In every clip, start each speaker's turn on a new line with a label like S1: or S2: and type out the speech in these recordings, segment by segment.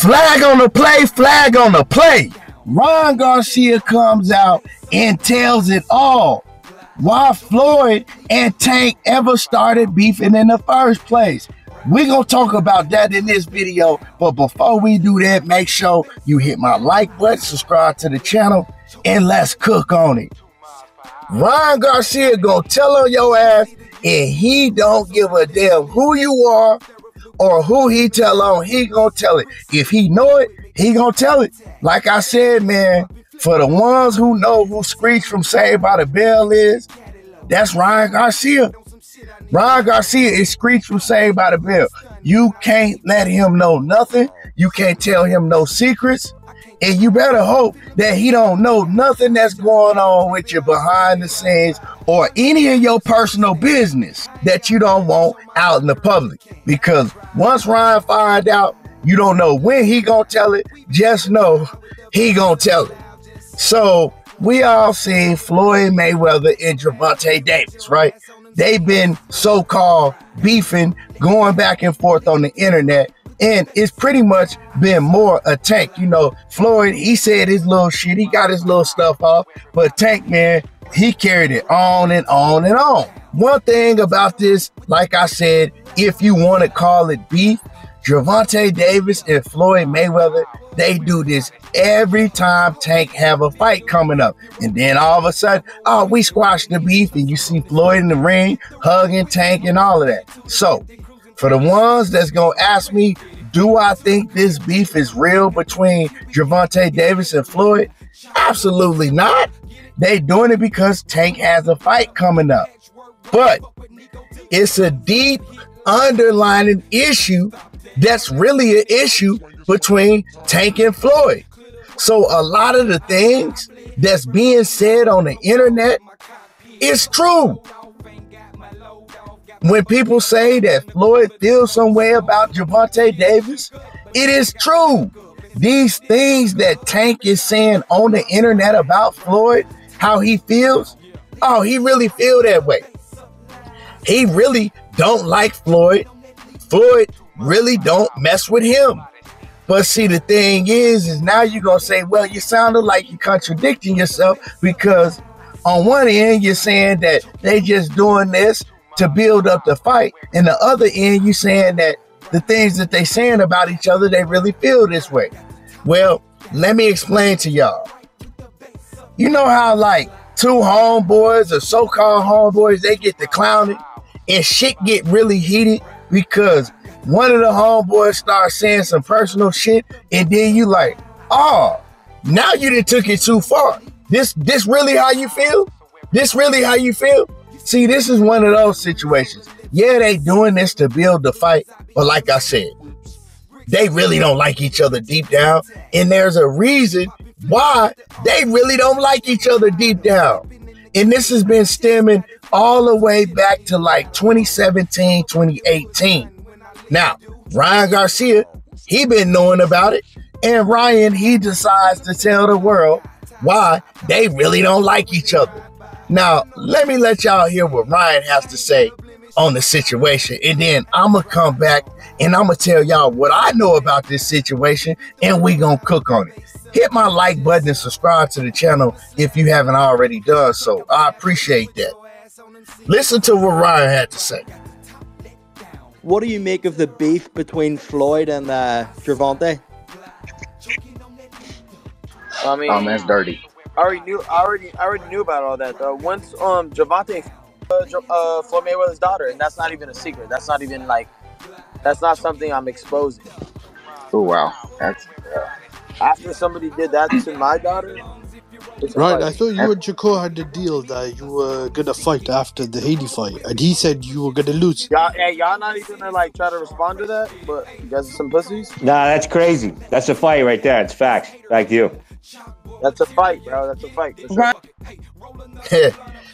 S1: Flag on the play, flag on the play. Ryan Garcia comes out and tells it all. Why Floyd and Tank ever started beefing in the first place. We're going to talk about that in this video. But before we do that, make sure you hit my like button, subscribe to the channel, and let's cook on it. Ryan Garcia going to tell on your ass, and he don't give a damn who you are or who he tell on. He going to tell it. If he know it, he going to tell it. Like I said, man, for the ones who know who Screech from Saved by the Bell is, that's Ryan Garcia. Ryan Garcia is Screech from Saved by the Bell. You can't let him know nothing. You can't tell him no secrets. And you better hope that he don't know nothing that's going on with you behind the scenes or any of your personal business that you don't want out in the public. Because once Ryan find out, you don't know when he gonna tell it. Just know he gonna tell it. So we all seen Floyd Mayweather and Gervonta Davis, right? They've been so-called beefing, going back and forth on the internet, and it's pretty much been more a Tank. You know, Floyd, he said his little shit, he got his little stuff off, but Tank, man, he carried it on and on and on. One thing about this, like I said, if you want to call it beef, Gervonta Davis and Floyd Mayweather, they do this every time Tank have a fight coming up. And then all of a sudden, oh, we squashed the beef, and you see Floyd in the ring hugging Tank and all of that. So, for the ones that's going to ask me, do I think this beef is real between Gervonta Davis and Floyd? Absolutely not. They doing it because Tank has a fight coming up. But it's a deep underlying issue that's really an issue between Tank and Floyd. So a lot of the things that's being said on the internet is true. When people say that Floyd feels some way about Gervonta Davis, it is true. These things that Tank is saying on the internet about Floyd, how he feels, oh, he really feel that way. He really don't like Floyd. Floyd really don't mess with him. But see, the thing is now you're going to say, well, you sounded like you're contradicting yourself, because on one end, you're saying that they just doing this to build up the fight. And the other end, you're saying that the things that they saying about each other, they really feel this way. Well, let me explain to y'all. You know how like two homeboys or so-called homeboys, they get to clowning and shit get really heated because one of the homeboys starts saying some personal shit, and then you like, oh, now you done took it too far. This really how you feel? This really how you feel? See, this is one of those situations. Yeah, they doing this to build the fight, but like I said, they really don't like each other deep down, and there's a reason why they really don't like each other deep down. And this has been stemming all the way back to like 2017, 2018. Now, Ryan Garcia, he been knowing about it, and Ryan, he decides to tell the world why they really don't like each other. Now, let me let y'all hear what Ryan has to say on the situation, and then I'm going to come back and I'm going to tell y'all what I know about this situation, and we going to cook on it. Hit my like button and subscribe to the channel if you haven't already done so. I appreciate that. Listen to what Ryan had to say.
S2: What do you make of the beef between Floyd and Gervonta?
S3: I mean,
S4: that's dirty.
S3: I already knew about all that though. Once Gervonta Floyd Mayweather's daughter, and that's not even a secret. That's not even like, that's not something I'm exposing.
S4: Oh wow, that's
S3: after somebody did that to my daughter.
S5: Right, I thought you and Shakur had the deal that you were gonna fight after the Haiti fight, and he said you were gonna lose.
S3: Y'all not even gonna like try to respond to that, but you guys are some pussies.
S6: Nah, that's crazy. That's a fight right there. It's facts. Back to you.
S3: That's a fight, bro. That's a fight. For sure.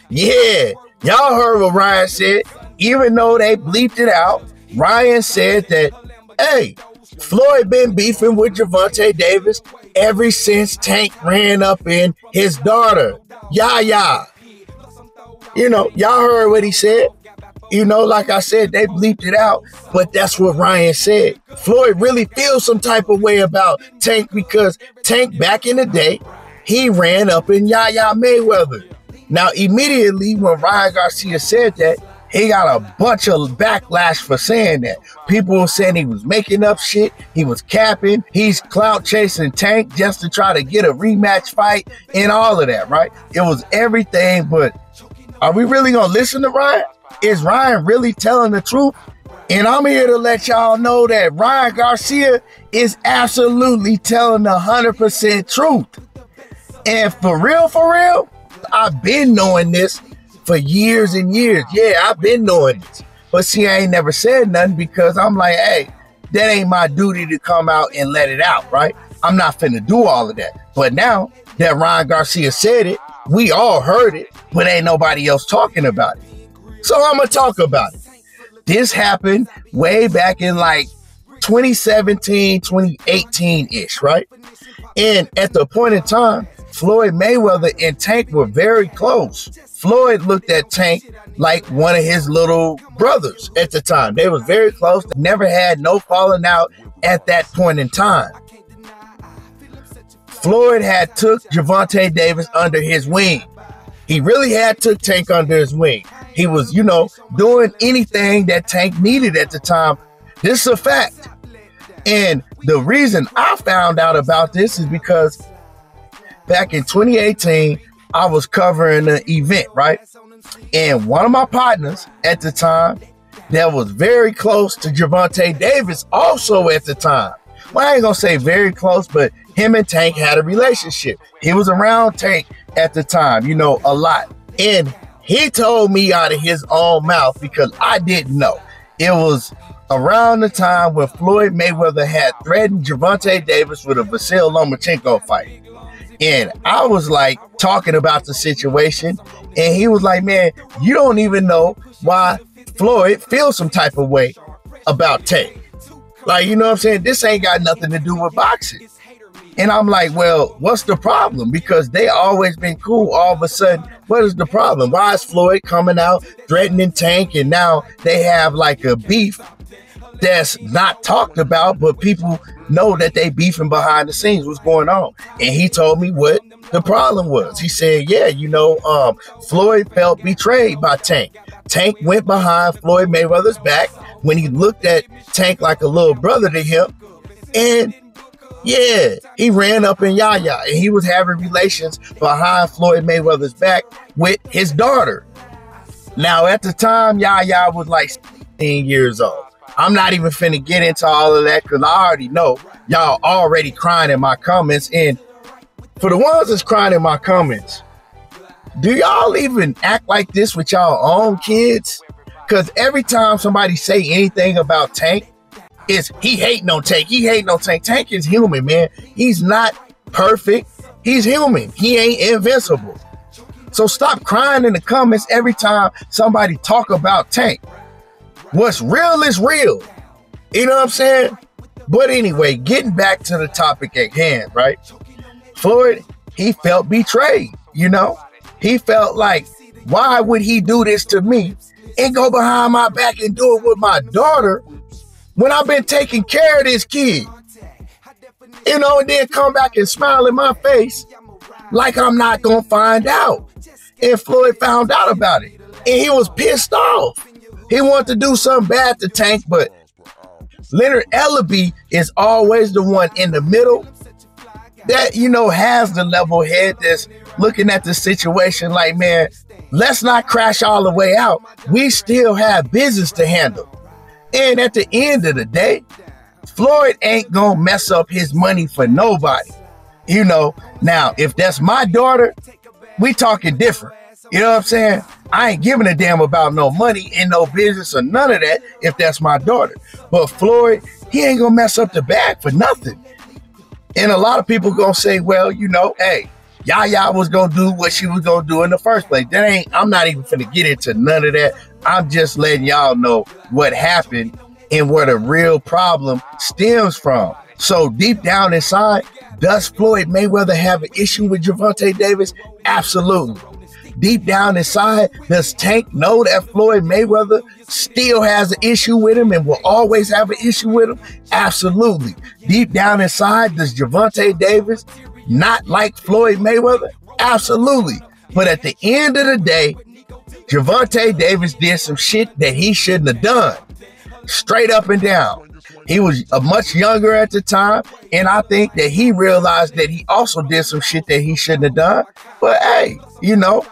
S1: Yeah, y'all heard what Ryan said. Even though they bleeped it out, Ryan said that, hey, Floyd been beefing with Gervonta Davis ever since Tank ran up in his daughter, Yaya. You know, y'all heard what he said. You know, like I said, they bleeped it out, but that's what Ryan said. Floyd really feels some type of way about Tank because Tank, back in the day, he ran up in Yaya Mayweather. Now, immediately when Ryan Garcia said that, he got a bunch of backlash for saying that. People were saying he was making up shit, he was capping, he's clout chasing Tank just to try to get a rematch fight and all of that, right? It was everything, but are we really gonna listen to Ryan? Is Ryan really telling the truth? And I'm here to let y'all know that Ryan Garcia is absolutely telling the 100% truth. And for real, I've been knowing this for years and years. Yeah, I've been knowing this. But see, I ain't never said nothing because I'm like, hey, that ain't my duty to come out and let it out, right? I'm not finna do all of that. But now that Ryan Garcia said it, we all heard it, but ain't nobody else talking about it. So I'm gonna talk about it. This happened way back in like 2017, 2018-ish, right? And at the point in time, Floyd Mayweather and Tank were very close. Floyd looked at Tank like one of his little brothers at the time. They was very close. They never had no falling out at that point in time. Floyd had took Gervonta Davis under his wing. He really had took Tank under his wing. He was, you know, doing anything that Tank needed at the time. This is a fact. And the reason I found out about this is because back in 2018, I was covering an event, right? And one of my partners at the time that was very close to Gervonta Davis also at the time. Well, I ain't gonna say very close, but him and Tank had a relationship. He was around Tank at the time, you know, a lot. And he told me out of his own mouth because I didn't know. It was around the time when Floyd Mayweather had threatened Gervonta Davis with a Vasyl Lomachenko fight. And I was like talking about the situation, and he was like, man, you don't even know why Floyd feels some type of way about Tank. Like, you know what I'm saying? This ain't got nothing to do with boxing. And I'm like, well, what's the problem? Because they always been cool. All of a sudden, what is the problem? Why is Floyd coming out threatening Tank, and now they have like a beef that's not talked about, but people know that they beefing behind the scenes. What's going on? And he told me what the problem was. He said, yeah, you know, Floyd felt betrayed by Tank. Tank went behind Floyd Mayweather's back when he looked at Tank like a little brother to him. And yeah, he ran up in Yaya, and he was having relations behind Floyd Mayweather's back with his daughter. Now, at the time, Yaya was like 16 years old. I'm not even finna get into all of that because I already know y'all already crying in my comments. And for the ones that's crying in my comments, do y'all even act like this with y'all own kids? Because every time somebody say anything about Tank, it's he hating on Tank. He hating on Tank. Tank is human, man. He's not perfect. He's human. He ain't invincible. So stop crying in the comments every time somebody talk about Tank. What's real is real. You know what I'm saying? But anyway, getting back to the topic at hand, right? Floyd, he felt betrayed, you know? He felt like, why would he do this to me and go behind my back and do it with my daughter when I've been taking care of this kid? You know, and then come back and smile in my face like I'm not gonna find out. And Floyd found out about it, and he was pissed off. He wanted to do something bad to Tank, but Leonard Ellaby is always the one in the middle that, you know, has the level head that's looking at the situation like, man, let's not crash all the way out. We still have business to handle. And at the end of the day, Floyd ain't gonna mess up his money for nobody. You know, now, if that's my daughter, we talking different. You know what I'm saying? I ain't giving a damn about no money and no business or none of that if that's my daughter. But Floyd, he ain't gonna mess up the bag for nothing. And a lot of people gonna say, well, you know, hey, Yaya was gonna do what she was gonna do in the first place. I'm not even finna get into none of that. I'm just letting y'all know what happened and where the real problem stems from. So deep down inside, does Floyd Mayweather have an issue with Gervonta Davis? Absolutely. deep down inside, does Tank know that Floyd Mayweather still has an issue with him and will always have an issue with him? Absolutely. Deep down inside, does Gervonta Davis not like Floyd Mayweather? Absolutely. But at the end of the day, Gervonta Davis did some shit that he shouldn't have done. Straight up and down. He was much younger at the time, and I think that he realized that he also did some shit that he shouldn't have done. But hey, you know,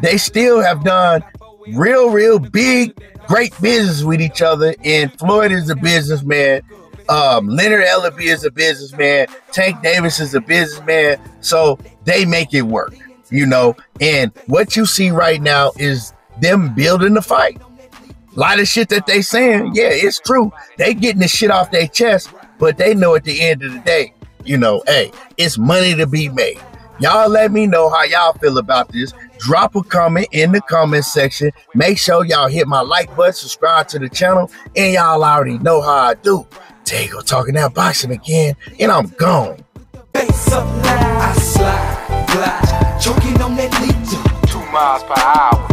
S1: they still have done real big, great business with each other. And Floyd is a businessman. Leonard Ellerbe is a businessman. Tank Davis is a businessman. So they make it work, you know. And what you see right now is them building the fight. A lot of shit that they saying, yeah, it's true. They getting the shit off their chest, but they know at the end of the day, you know, hey, it's money to be made. Y'all let me know how y'all feel about this. Drop a comment in the comment section. Make sure y'all hit my like button, subscribe to the channel, and y'all already know how I do. Tego talking that boxing again, and I'm gone.
S7: Face up now, I slide, glide, choking on that lead 2 miles per hour.